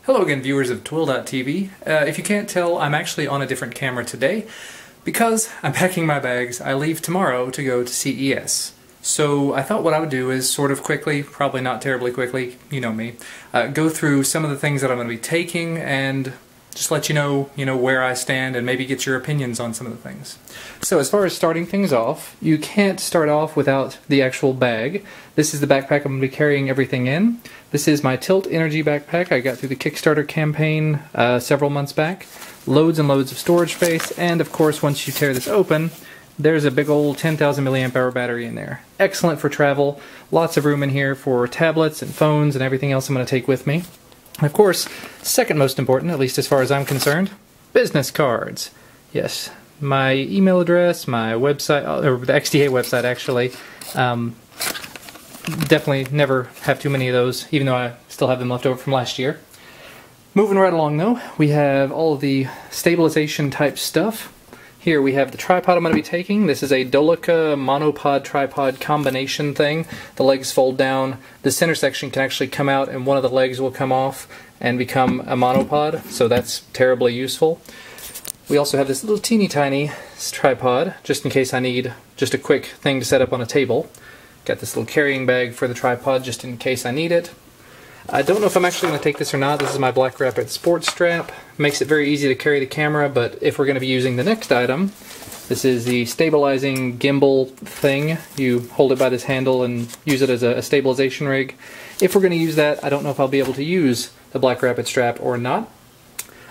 Hello again, viewers of Twill.tv. If you can't tell, I'm actually on a different camera today because I'm packing my bags. I leave tomorrow to go to CES. So I thought what I would do is sort of quickly, probably not terribly quickly, you know me, go through some of the things that I'm going to be taking and just let you know where I stand and maybe get your opinions on some of the things. So as far as starting things off, you can't start off without the actual bag. This is the backpack I'm going to be carrying everything in. This is my Tilt Energy backpack I got through the Kickstarter campaign several months back. Loads and loads of storage space, and of course once you tear this open, there's a big old 10,000 milliamp hour battery in there. Excellent for travel, lots of room in here for tablets and phones and everything else I'm going to take with me. And of course, second most important, at least as far as I'm concerned, business cards. Yes, my email address, my website, or the XDA website actually. Definitely never have too many of those, even though I still have them left over from last year. Moving right along though, we have all of the stabilization type stuff. Here we have the tripod I'm going to be taking. This is a Dolica monopod tripod combination thing. The legs fold down. The center section can actually come out and one of the legs will come off and become a monopod, so that's terribly useful. We also have this little teeny tiny tripod, just in case I need just a quick thing to set up on a table. Got this little carrying bag for the tripod just in case I need it. I don't know if I'm actually going to take this or not. This is my Black Rapid sports strap. Makes it very easy to carry the camera, but if we're going to be using the next item, this is the stabilizing gimbal thing. You hold it by this handle and use it as a stabilization rig. If we're going to use that, I don't know if I'll be able to use the Black Rapid strap or not.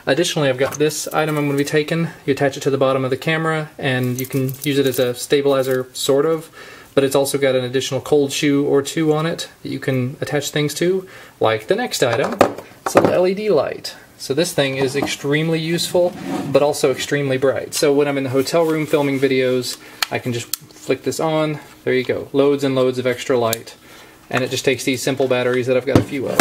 Additionally, I've got this item I'm going to be taking. You attach it to the bottom of the camera and you can use it as a stabilizer, sort of. But it's also got an additional cold shoe or two on it that you can attach things to, like the next item. It's a LED light. So this thing is extremely useful, but also extremely bright. So when I'm in the hotel room filming videos, I can just flick this on. There you go. Loads and loads of extra light. And it just takes these simple batteries that I've got a few of.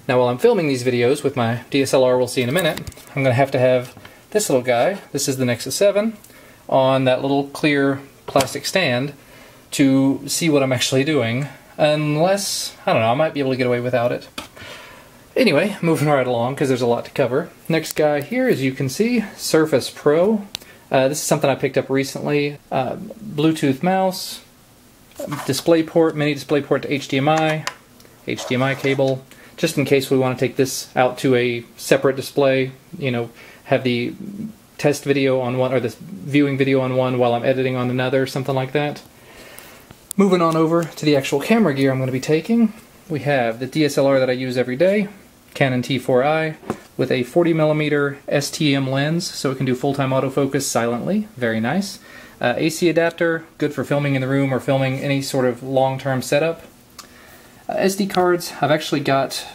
Now while I'm filming these videos with my DSLR, we'll see in a minute, I'm going to have this little guy, this is the Nexus 7, on that little clear plastic stand to see what I'm actually doing, unless, I don't know, I might be able to get away without it. Anyway, moving right along, because there's a lot to cover. Next guy here, as you can see, Surface Pro. This is something I picked up recently. Bluetooth mouse, display port, mini display port to HDMI, HDMI cable, just in case we want to take this out to a separate display, have the test video on one, or the viewing video on one while I'm editing on another, something like that. Moving on over to the actual camera gear I'm going to be taking, we have the DSLR that I use every day, Canon T4i, with a 40mm STM lens, so it can do full-time autofocus silently, very nice. AC adapter, good for filming in the room or filming any sort of long-term setup. SD cards, I've actually got,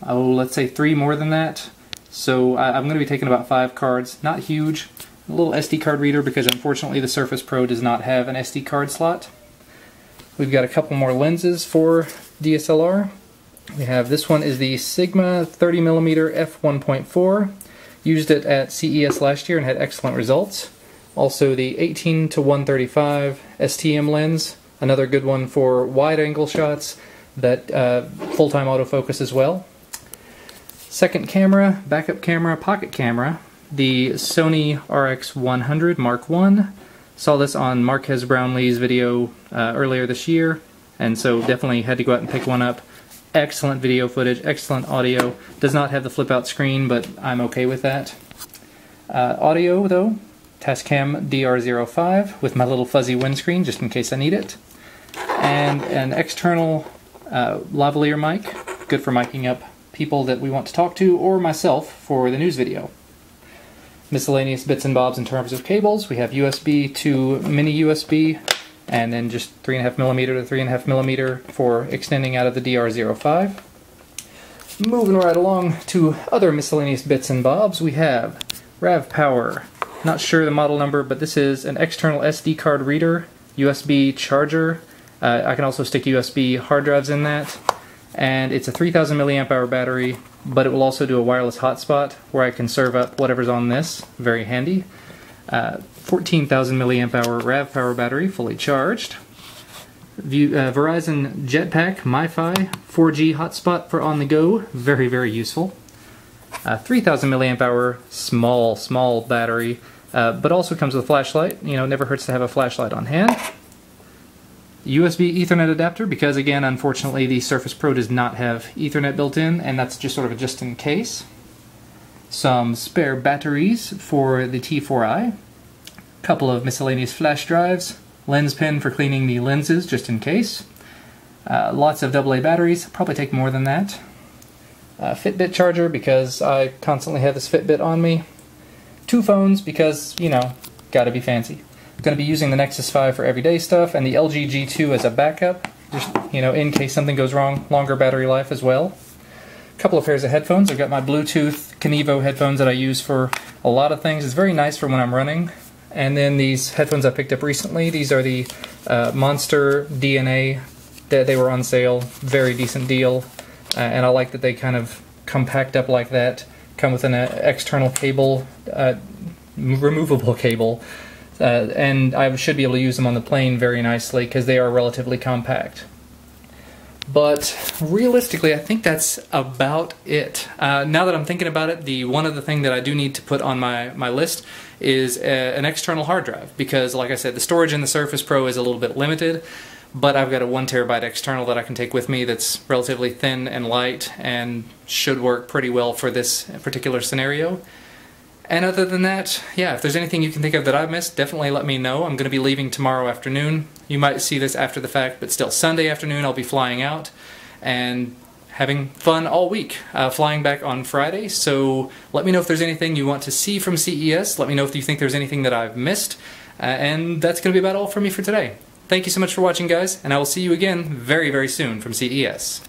let's say 3 more than that, so I'm going to be taking about 5 cards, not huge. A little SD card reader because unfortunately the Surface Pro does not have an SD card slot. We've got a couple more lenses for DSLR. We have, this one is the Sigma 30mm f1.4. Used it at CES last year and had excellent results. Also the 18-135 STM lens, another good one for wide angle shots that full-time autofocus as well. Second camera, backup camera, pocket camera, the Sony RX100 Mark I. Saw this on Marquez Brownlee's video earlier this year, and so definitely had to go out and pick one up. Excellent video footage, excellent audio. Does not have the flip-out screen, but I'm okay with that. Audio, though, Tascam DR05 with my little fuzzy windscreen, just in case I need it. And an external lavalier mic, good for miking up people that we want to talk to, or myself for the news video. Miscellaneous bits and bobs in terms of cables. We have USB to mini USB, and then just 3.5mm to 3.5mm for extending out of the DR05. Moving right along to other miscellaneous bits and bobs, we have RAV Power. Not sure the model number, but this is an external SD card reader, USB charger. I can also stick USB hard drives in that. And it's a 3,000 milliamp hour battery, but it will also do a wireless hotspot where I can serve up whatever's on this. Very handy. 14,000 milliamp hour RAV Power battery, fully charged. Verizon Jetpack MiFi 4G hotspot for on the go. Very, very useful. 3000 milliamp hour, small battery, but also comes with a flashlight. You know, it never hurts to have a flashlight on hand. USB Ethernet adapter, because again, unfortunately, the Surface Pro does not have Ethernet built in, and that's just sort of a just in case. Some spare batteries for the T4i, couple of miscellaneous flash drives, lens pen for cleaning the lenses just in case, lots of AA batteries, probably take more than that, Fitbit charger because I constantly have this Fitbit on me, 2 phones because, you know, gotta be fancy. I'm going to be using the Nexus 5 for everyday stuff, and the LG G2 as a backup, just, you know, in case something goes wrong, longer battery life as well. A couple of pairs of headphones. I've got my Bluetooth Kenevo headphones that I use for a lot of things. It's very nice for when I'm running. And then these headphones I picked up recently. These are the Monster DNA. They were on sale. Very decent deal. And I like that they kind of compact up like that. Come with an external cable, removable cable. And I should be able to use them on the plane very nicely because they are relatively compact. But realistically, I think that's about it. Now that I'm thinking about it, one other thing that I do need to put on my list is an external hard drive, because like I said, the storage in the Surface Pro is a little bit limited, but I've got a 1 terabyte external that I can take with me that's relatively thin and light and should work pretty well for this particular scenario. And other than that, yeah, if there's anything you can think of that I've missed, definitely let me know. I'm going to be leaving tomorrow afternoon. You might see this after the fact, but still, Sunday afternoon I'll be flying out and having fun all week, flying back on Friday. So let me know if there's anything you want to see from CES. Let me know if you think there's anything that I've missed. And that's going to be about all for me for today. Thank you so much for watching, guys, and I will see you again very, very soon from CES.